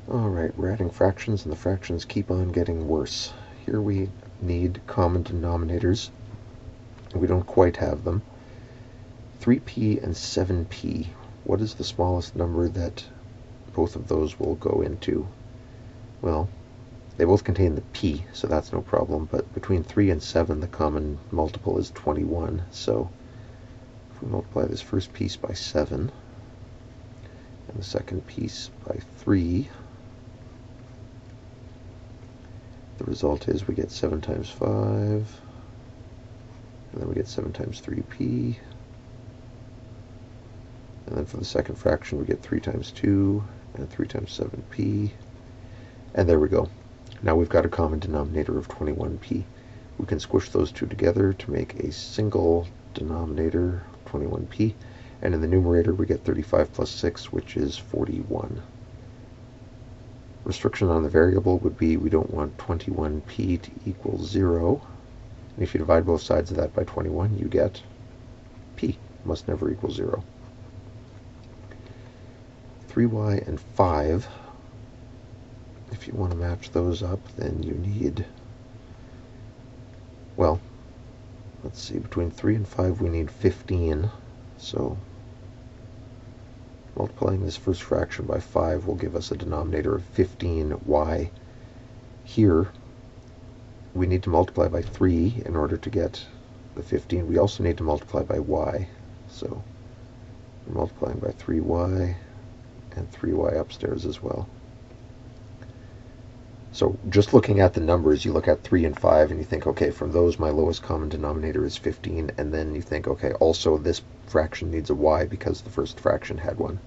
Alright, we're adding fractions, and the fractions keep on getting worse. Here we need common denominators. We don't quite have them. 3p and 7p. What is the smallest number that both of those will go into? Well, they both contain the p, so that's no problem, but between 3 and 7 the common multiple is 21, so if we multiply this first piece by 7 and the second piece by 3, the result is we get 7 times 5, and then we get 7 times 3p, and then for the second fraction we get 3 times 2, and 3 times 7p, and there we go. Now we've got a common denominator of 21p. We can squish those two together to make a single denominator, 21p, and in the numerator we get 35 plus 6, which is 41. Restriction on the variable would be we don't want 21p to equal 0. And if you divide both sides of that by 21, you get p must never equal 0. 3y and 5, if you want to match those up, then you need, well, let's see, between 3 and 5 we need 15, so multiplying this first fraction by 5 will give us a denominator of 15y. Here, we need to multiply by 3 in order to get the 15. We also need to multiply by y. So we're multiplying by 3y and 3y upstairs as well. So just looking at the numbers, you look at 3 and 5 and you think, okay, from those my lowest common denominator is 15, and then you think, okay, also this fraction needs a y because the first fraction had one.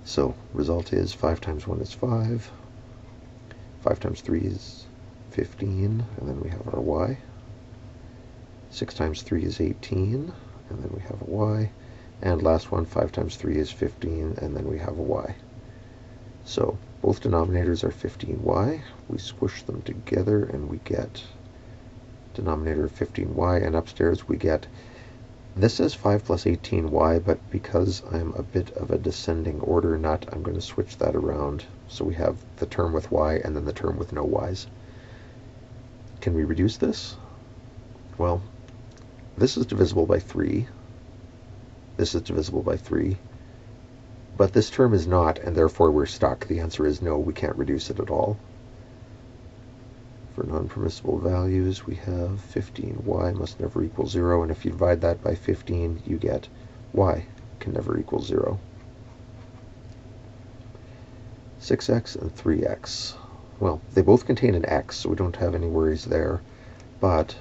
So result is 5 times 1 is 5, 5 times 3 is 15, and then we have our y. 6 times 3 is 18, and then we have a y. And last one, 5 times 3 is 15, and then we have a y. So both denominators are 15y. We squish them together and we get denominator of 15y, and upstairs we get, this is 5 plus 18y, but because I'm a bit of a descending order nut, I'm going to switch that around. So we have the term with y and then the term with no y's. Can we reduce this? Well, this is divisible by 3. This is divisible by 3. But this term is not, and therefore we're stuck. The answer is no, we can't reduce it at all. For non-permissible values, we have 15y must never equal 0, and if you divide that by 15, you get y can never equal 0. 6x and 3x. Well, they both contain an x, so we don't have any worries there, but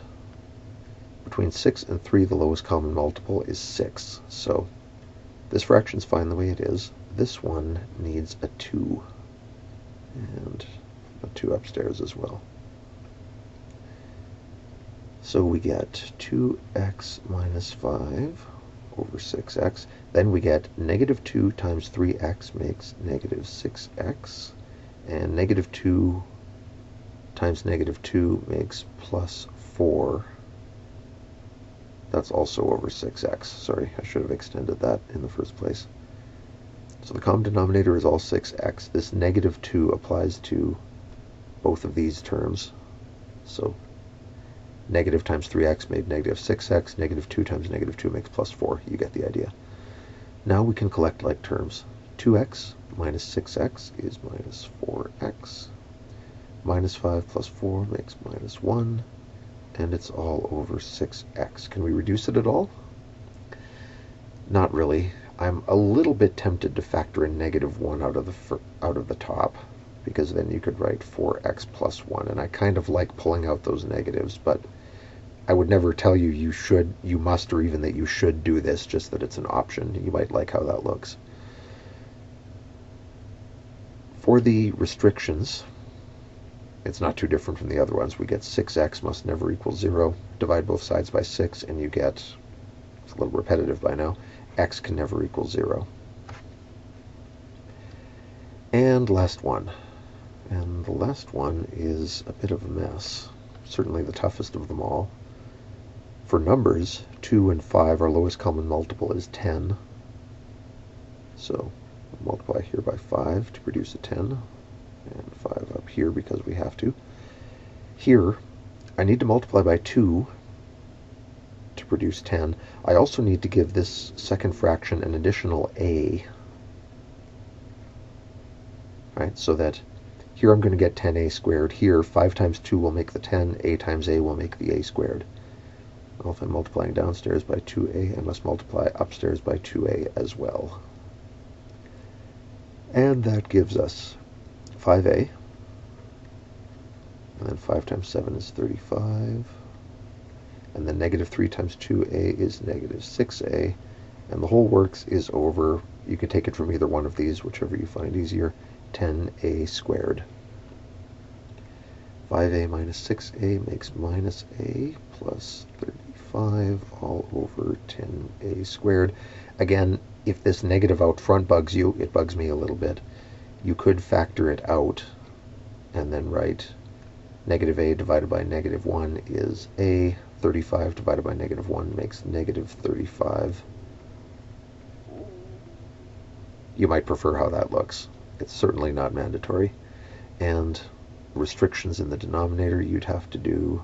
between 6 and 3, the lowest common multiple is 6, so this fraction's fine the way it is. This one needs a 2, and a 2 upstairs as well. So we get 2x minus 5 over 6x. Then we get negative 2 times 3x makes negative 6x. And negative 2 times negative 2 makes plus 4. That's also over 6x. Sorry, I should have extended that in the first place. So the common denominator is all 6x. This negative 2 applies to both of these terms. So negative times 3x made negative 6x. Negative 2 times negative 2 makes plus 4. You get the idea. Now we can collect like terms. 2x minus 6x is minus 4x. Minus 5 plus 4 makes minus 1. And it's all over 6x. Can we reduce it at all? Not really. I'm a little bit tempted to factor in negative 1 out of the top, because then you could write 4x plus 1, and I kind of like pulling out those negatives, but I would never tell you you must, or even that you should do this, just that it's an option. You might like how that looks. For the restrictions, it's not too different from the other ones. We get 6x must never equal 0. Divide both sides by 6, and you get, it's a little repetitive by now, x can never equal 0. And last one. And the last one is a bit of a mess. Certainly the toughest of them all. For numbers, 2 and 5, our lowest common multiple is 10. So multiply here by 5 to produce a 10, and 5 up here because we have to. Here, I need to multiply by 2 to produce 10. I also need to give this second fraction an additional a, right? So that here I'm going to get 10a squared. Here, 5 times 2 will make the 10, a times a will make the a squared. Well, if I'm multiplying downstairs by 2a, I must multiply upstairs by 2a as well. And that gives us 5a, and then 5 times 7 is 35, and then negative 3 times 2a is negative 6a, and the whole works is over, you can take it from either one of these, whichever you find easier, 10a squared. 5a minus 6a makes minus a plus 35 all over 10a squared. Again, if this negative out front bugs you, it bugs me a little bit. You could factor it out and then write negative a divided by negative 1 is a, 35 divided by negative 1 makes negative 35. You might prefer how that looks. It's certainly not mandatory. And restrictions in the denominator, you'd have to do,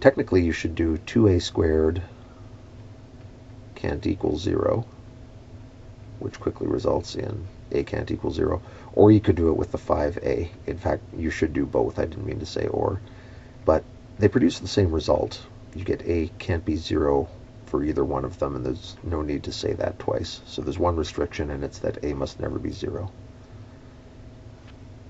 technically you should do 2a squared can't equal 0, which quickly results in a can't equal 0, or you could do it with the 5a. In fact, you should do both. I didn't mean to say or, but they produce the same result. You get a can't be 0 for either one of them, and there's no need to say that twice. So there's one restriction, and it's that a must never be 0.